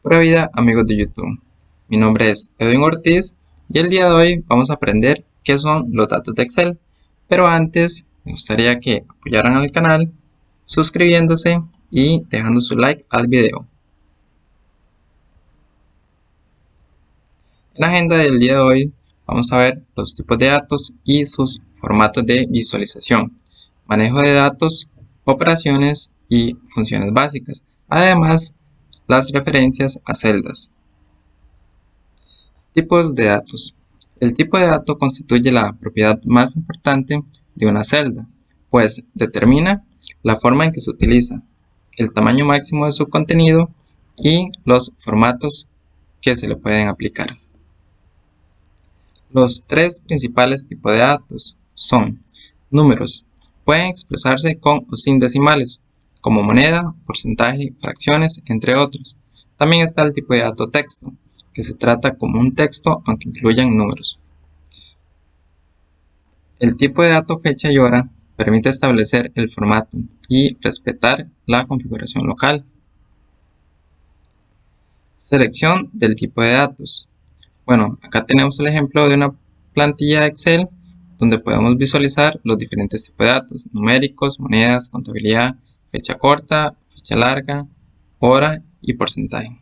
Pura vida, amigos de YouTube. Mi nombre es Edwin Ortiz y el día de hoy vamos a aprender qué son los datos de Excel. Pero antes, me gustaría que apoyaran al canal suscribiéndose y dejando su like al video. En la agenda del día de hoy vamos a ver los tipos de datos y sus formatos de visualización, manejo de datos, operaciones y funciones básicas. Además, las referencias a celdas. Tipos de datos. El tipo de dato constituye la propiedad más importante de una celda, pues determina la forma en que se utiliza, el tamaño máximo de su contenido y los formatos que se le pueden aplicar. Los tres principales tipos de datos son números. Pueden expresarse con o sin decimales, como moneda, porcentaje, fracciones, entre otros. También está el tipo de dato texto, que se trata como un texto aunque incluyan números. El tipo de dato fecha y hora permite establecer el formato y respetar la configuración local. Selección del tipo de datos. Bueno, acá tenemos el ejemplo de una plantilla de Excel donde podemos visualizar los diferentes tipos de datos, numéricos, monedas, contabilidad, fecha corta, fecha larga, hora y porcentaje.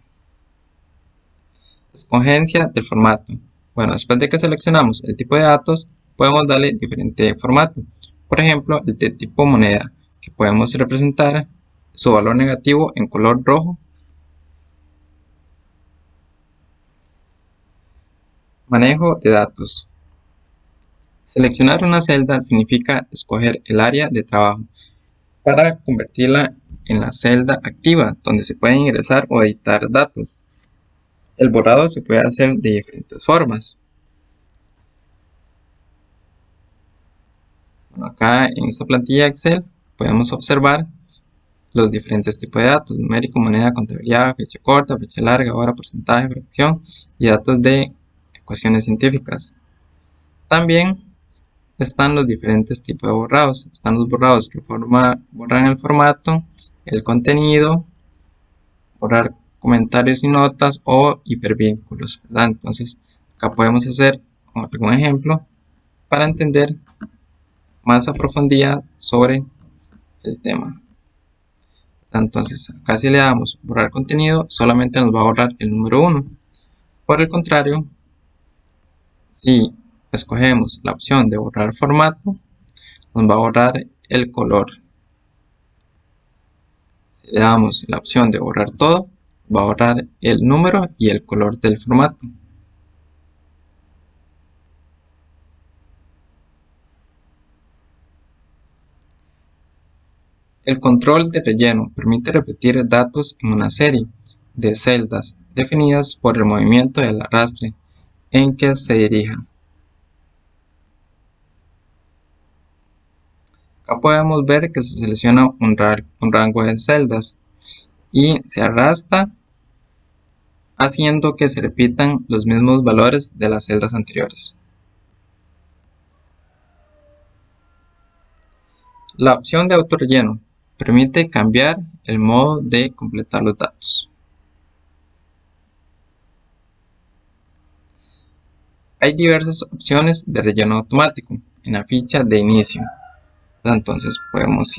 Escogencia del formato. Bueno, después de que seleccionamos el tipo de datos, podemos darle diferente formato. Por ejemplo, el de tipo moneda, que podemos representar su valor negativo en color rojo. Manejo de datos. Seleccionar una celda significa escoger el área de trabajo para convertirla en la celda activa, donde se pueden ingresar o editar datos. El borrado se puede hacer de diferentes formas. Bueno, acá en esta plantilla Excel podemos observar los diferentes tipos de datos: numérico, moneda, contabilidad, fecha corta, fecha larga, hora, porcentaje, fracción y datos de ecuaciones científicas. También están los diferentes tipos de borrados. Están los borrados que borran el formato, el contenido, borrar comentarios y notas o hipervínculos, ¿verdad? Entonces, acá podemos hacer algún ejemplo para entender más a profundidad sobre el tema. Entonces, acá si le damos borrar contenido, solamente nos va a borrar el número 1. Por el contrario, si escogemos la opción de borrar formato, nos va a borrar el color. Si le damos la opción de borrar todo, va a borrar el número y el color del formato. El control de relleno permite repetir datos en una serie de celdas definidas por el movimiento del arrastre en que se dirija. Acá podemos ver que se selecciona un rango de celdas y se arrastra haciendo que se repitan los mismos valores de las celdas anteriores. La opción de autorrelleno permite cambiar el modo de completar los datos. Hay diversas opciones de relleno automático en la ficha de inicio. Entonces podemos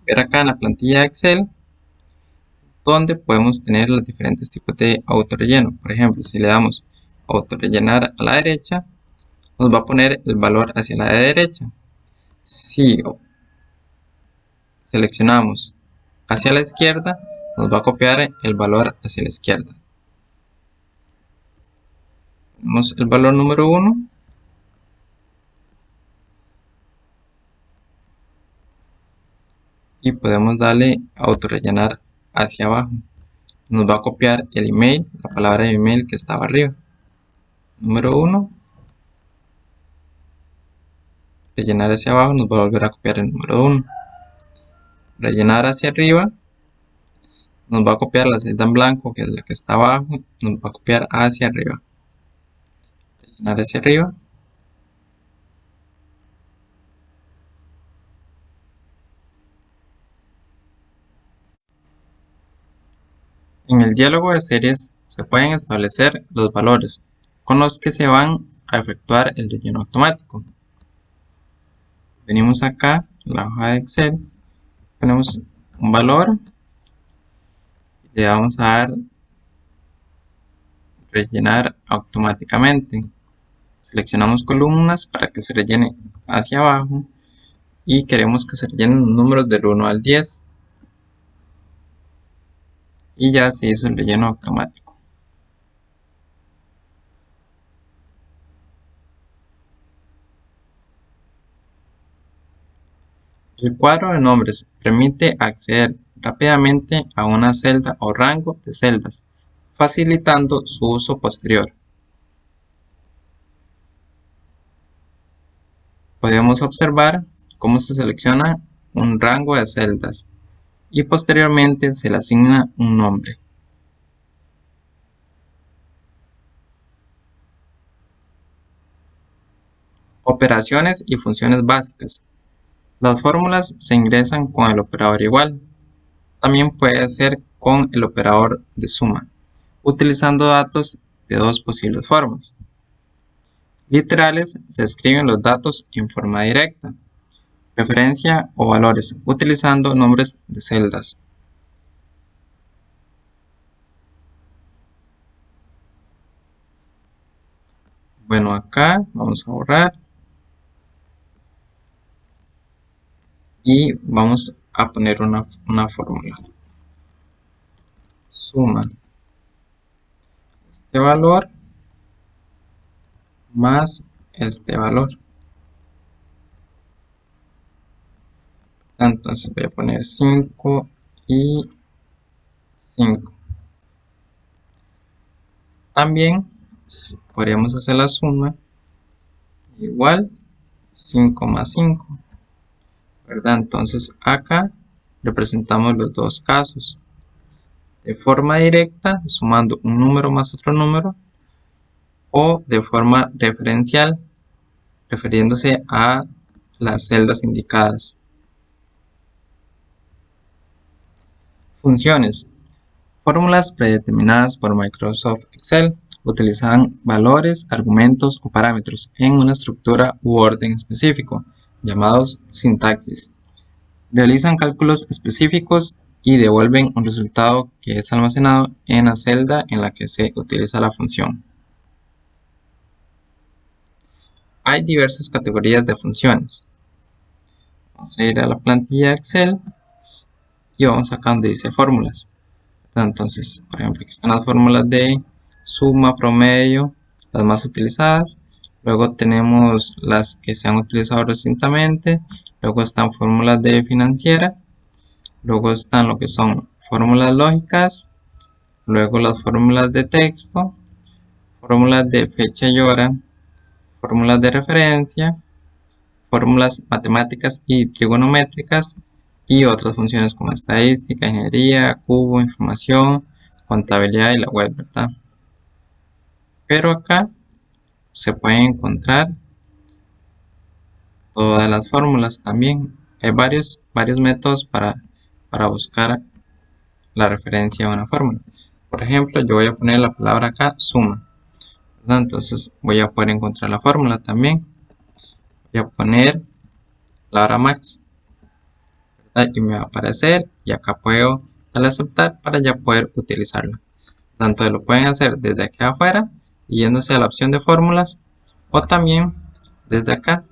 ver acá en la plantilla de Excel, donde podemos tener los diferentes tipos de autorrelleno. Por ejemplo, si le damos autorrellenar a la derecha, nos va a poner el valor hacia la derecha. Si seleccionamos hacia la izquierda, nos va a copiar el valor hacia la izquierda. Tenemos el valor número 1. Y podemos darle autorrellenar hacia abajo. Nos va a copiar el email, la palabra de email que estaba arriba. Número 1. Rellenar hacia abajo nos va a volver a copiar el número 1. Rellenar hacia arriba nos va a copiar la celda en blanco, que es la que está abajo, nos va a copiar hacia arriba. Rellenar hacia arriba. En el diálogo de series se pueden establecer los valores con los que se van a efectuar el relleno automático. Venimos acá, la hoja de Excel, ponemos un valor, le vamos a dar rellenar automáticamente. Seleccionamos columnas para que se rellene hacia abajo y queremos que se rellenen los números del 1 al 10. Y ya se hizo el relleno automático. El cuadro de nombres permite acceder rápidamente a una celda o rango de celdas, facilitando su uso posterior. Podemos observar cómo se selecciona un rango de celdas y posteriormente se le asigna un nombre. Operaciones y funciones básicas. Las fórmulas se ingresan con el operador igual. También puede ser con el operador de suma, utilizando datos de dos posibles formas. Literales, se escriben los datos en forma directa. Referencia o valores, utilizando nombres de celdas. Bueno, acá vamos a borrar. Y vamos a poner una fórmula. Suma este valor más este valor. Entonces voy a poner 5 y 5. También podríamos hacer la suma igual 5 más 5. ¿Verdad? Entonces acá representamos los dos casos. De forma directa, sumando un número más otro número, o de forma referencial, refiriéndose a las celdas indicadas. Funciones. Fórmulas predeterminadas por Microsoft Excel utilizan valores, argumentos o parámetros en una estructura u orden específico, llamados sintaxis. Realizan cálculos específicos y devuelven un resultado que es almacenado en la celda en la que se utiliza la función. Hay diversas categorías de funciones. Vamos a ir a la plantilla de Excel y vamos acá donde dice fórmulas. Entonces, por ejemplo, aquí están las fórmulas de suma, promedio, las más utilizadas. Luego tenemos las que se han utilizado recientemente. Luego están fórmulas de financiera. Luego están lo que son fórmulas lógicas. Luego las fórmulas de texto. Fórmulas de fecha y hora. Fórmulas de referencia. Fórmulas matemáticas y trigonométricas. Y otras funciones como estadística, ingeniería, cubo, información, contabilidad y la web, ¿verdad? Pero acá se pueden encontrar todas las fórmulas también. Hay varios métodos para buscar la referencia a una fórmula. Por ejemplo, yo voy a poner la palabra acá, suma, ¿verdad? Entonces voy a poder encontrar la fórmula también. Voy a poner la palabra max, ¿verdad? Y me va a aparecer y acá puedo darle a aceptar para ya poder utilizarla. Tanto lo pueden hacer desde aquí afuera, yéndose a la opción de fórmulas, o también desde acá.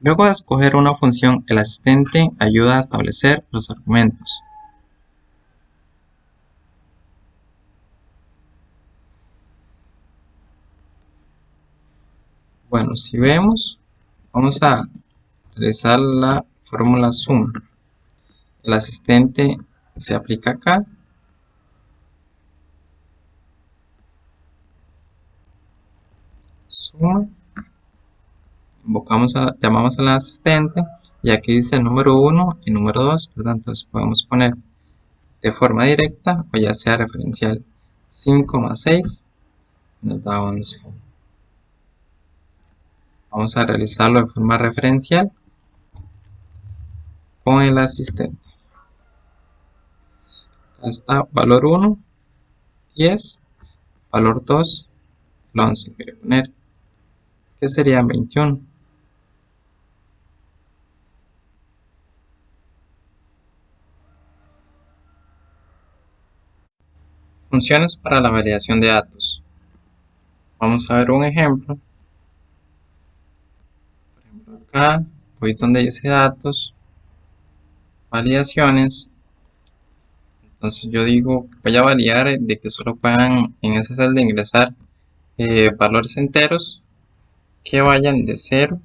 Luego de escoger una función, el asistente ayuda a establecer los argumentos. Bueno, si vemos, vamos a realizar la fórmula suma. El asistente se aplica acá. Suma. Llamamos al asistente y aquí dice el número 1 y número 2, ¿verdad? Entonces podemos poner de forma directa o ya sea referencial. 5 más 6 nos da 11. Vamos a realizarlo de forma referencial con el asistente. Acá está valor 1, 10, valor 2, 11. Voy a poner que sería 21. Funciones para la variación de datos. Vamos a ver un ejemplo. Por ejemplo, acá voy donde dice datos, validaciones. Entonces yo digo, voy a validar de que solo puedan en esa celda ingresar valores enteros que vayan de 0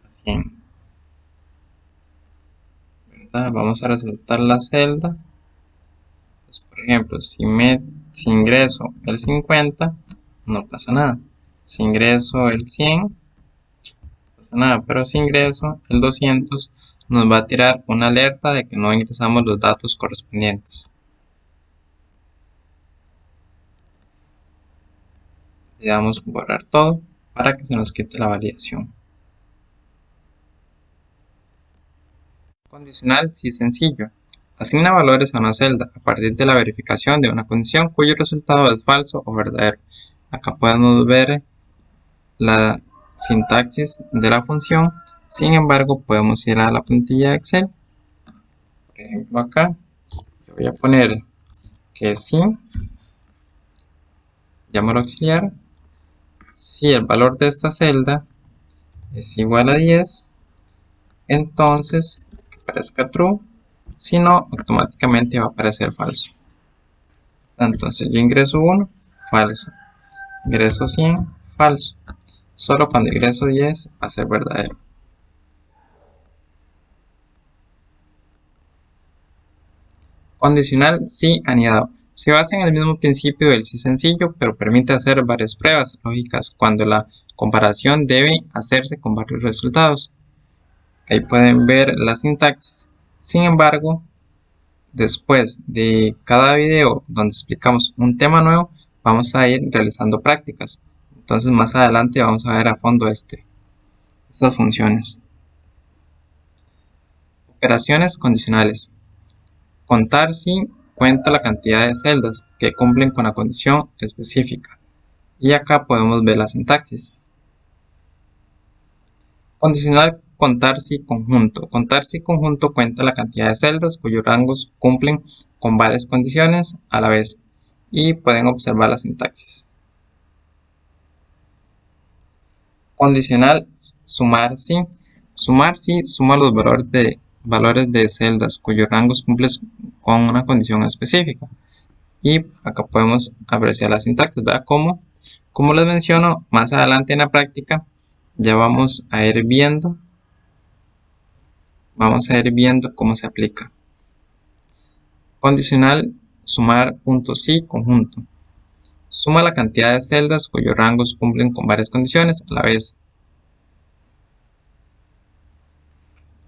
a 100. ¿Verdad? Vamos a resaltar la celda. Pues, por ejemplo, si ingreso el 50, no pasa nada. Si ingreso el 100, no pasa nada. Pero si ingreso el 200, nos va a tirar una alerta de que no ingresamos los datos correspondientes. Le damos borrar todo para que se nos quite la validación. Condicional si sencillo. Asigna valores a una celda a partir de la verificación de una condición cuyo resultado es falso o verdadero. Acá podemos ver la sintaxis de la función. Sin embargo, podemos ir a la plantilla de Excel. Por ejemplo, acá yo voy a poner que si, llámalo auxiliar, si el valor de esta celda es igual a 10, entonces que aparezca true, si no, automáticamente va a aparecer falso. Entonces yo ingreso 1, falso. Ingreso 100, falso. Solo cuando ingreso 10 va a ser verdadero. Condicional si anidado. Se basa en el mismo principio del si sencillo, pero permite hacer varias pruebas lógicas cuando la comparación debe hacerse con varios resultados. Ahí pueden ver la sintaxis. Sin embargo, después de cada video donde explicamos un tema nuevo, vamos a ir realizando prácticas. Entonces más adelante vamos a ver a fondo estas funciones. Operaciones condicionales. Contar si cuenta la cantidad de celdas que cumplen con la condición específica. Y acá podemos ver la sintaxis. Condicional contar si conjunto. Contar si conjunto cuenta la cantidad de celdas cuyos rangos cumplen con varias condiciones a la vez. Y pueden observar la sintaxis. Condicional sumar si. Sumar si suma los valores de celdas cuyos rangos cumplen con una condición específica. Y acá podemos apreciar la sintaxis, ¿verdad? Como les menciono, más adelante en la práctica ya vamos a ir viendo cómo se aplica. Condicional sumar punto si conjunto. Suma la cantidad de celdas cuyos rangos cumplen con varias condiciones a la vez.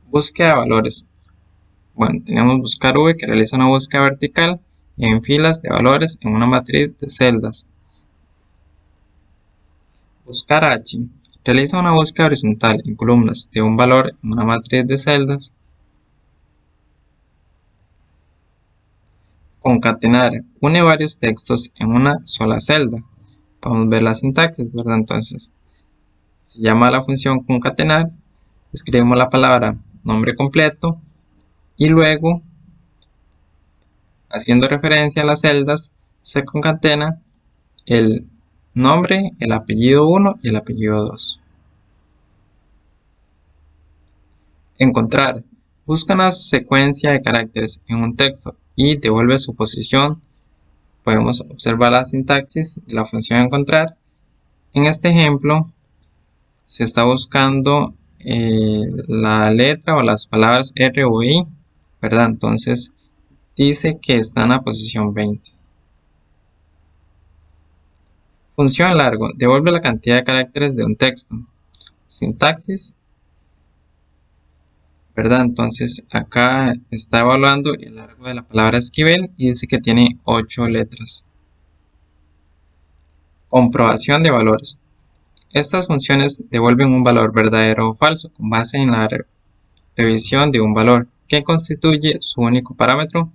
Búsqueda de valores. Bueno, tenemos buscar V que realiza una búsqueda vertical en filas de valores en una matriz de celdas. Buscar H. Realiza una búsqueda horizontal en columnas de un valor en una matriz de celdas. Concatenar. Une varios textos en una sola celda. Podemos ver la sintaxis, ¿verdad? Entonces, se llama la función concatenar. Escribimos la palabra nombre completo y luego, haciendo referencia a las celdas, se concatena el nombre, el apellido 1 y el apellido 2. Encontrar. Busca una secuencia de caracteres en un texto y devuelve su posición. Podemos observar la sintaxis de la función encontrar. En este ejemplo se está buscando la letra o las palabras R o I, ¿verdad? Entonces dice que está en la posición 20. Función largo. Devuelve la cantidad de caracteres de un texto. Sintaxis, ¿verdad? Entonces acá está evaluando el largo de la palabra esquivel y dice que tiene 8 letras. Comprobación de valores. Estas funciones devuelven un valor verdadero o falso con base en la revisión de un valor que constituye su único parámetro.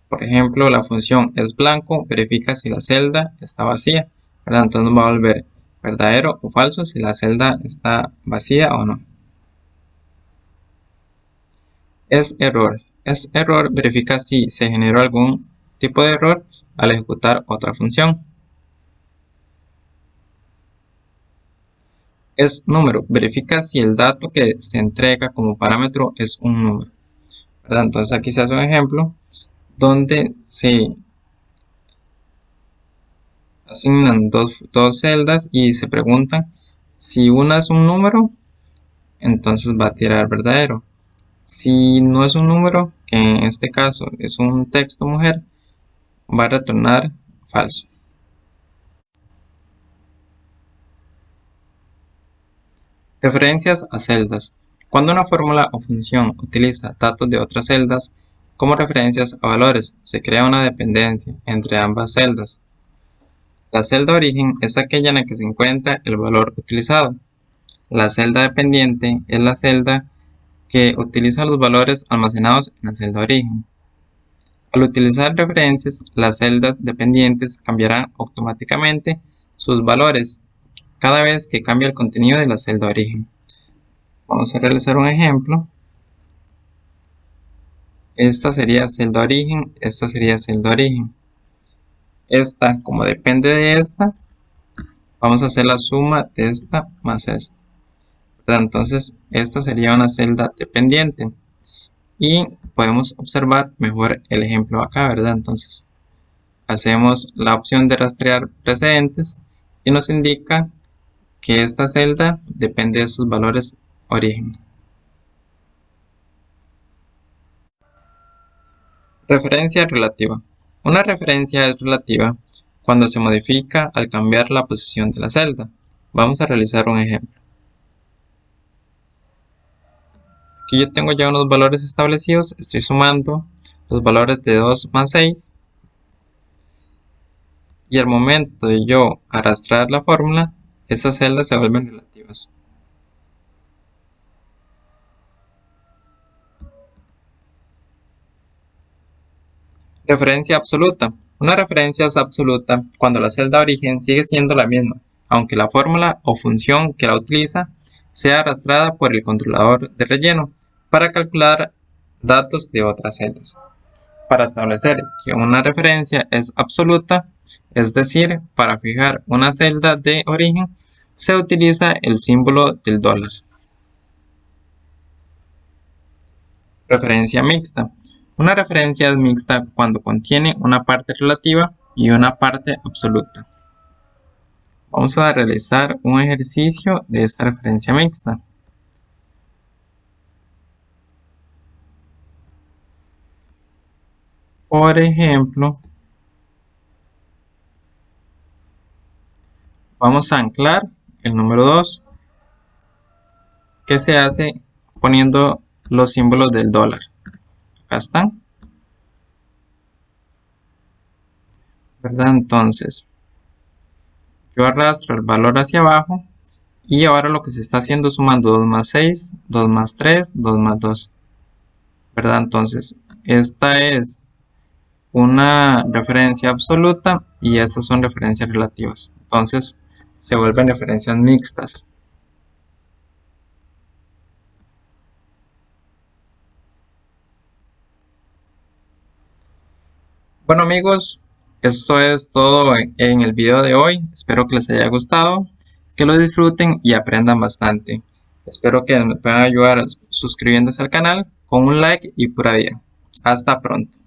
Por ejemplo, la función isBlanco verifica si la celda está vacía, ¿verdad? Entonces nos va a volver verdadero o falso si la celda está vacía o no. isError verifica si se generó algún tipo de error al ejecutar otra función. isNumero verifica si el dato que se entrega como parámetro es un número, ¿verdad? Entonces aquí se hace un ejemplo donde se asignan dos celdas y se preguntan si una es un número, entonces va a tirar verdadero. Si no es un número, que en este caso es un texto mujer, va a retornar falso. Referencias a celdas. Cuando una fórmula o función utiliza datos de otras celdas como referencias a valores, se crea una dependencia entre ambas celdas. La celda origen es aquella en la que se encuentra el valor utilizado. La celda dependiente es la celda que utiliza los valores almacenados en la celda origen. Al utilizar referencias, las celdas dependientes cambiarán automáticamente sus valores cada vez que cambia el contenido de la celda origen. Vamos a realizar un ejemplo. Esta sería celda origen, esta sería celda origen. Esta, como depende de esta, vamos a hacer la suma de esta más esta. Entonces, esta sería una celda dependiente. Y podemos observar mejor el ejemplo acá, ¿verdad? Entonces, hacemos la opción de rastrear precedentes y nos indica que esta celda depende de sus valores origen. Referencia relativa. Una referencia es relativa cuando se modifica al cambiar la posición de la celda. Vamos a realizar un ejemplo. Aquí yo tengo ya unos valores establecidos, estoy sumando los valores de 2 más 6 y al momento de yo arrastrar la fórmula, estas celdas se vuelven relativas. Referencia absoluta. Una referencia es absoluta cuando la celda origen sigue siendo la misma, aunque la fórmula o función que la utiliza sea arrastrada por el controlador de relleno para calcular datos de otras celdas. Para establecer que una referencia es absoluta, es decir, para fijar una celda de origen, se utiliza el símbolo del dólar. Referencia mixta. Una referencia es mixta cuando contiene una parte relativa y una parte absoluta. Vamos a realizar un ejercicio de esta referencia mixta. Por ejemplo, vamos a anclar el número 2, que se hace poniendo los símbolos del dólar. Acá están, ¿verdad? Entonces, yo arrastro el valor hacia abajo y ahora lo que se está haciendo es sumando 2 más 6, 2 más 3, 2 más 2, ¿verdad? Entonces, esta es una referencia absoluta y estas son referencias relativas. Entonces, se vuelven referencias mixtas. Bueno amigos, esto es todo en el video de hoy. Espero que les haya gustado, que lo disfruten y aprendan bastante. Espero que me puedan ayudar suscribiéndose al canal con un like y pura vida. Hasta pronto.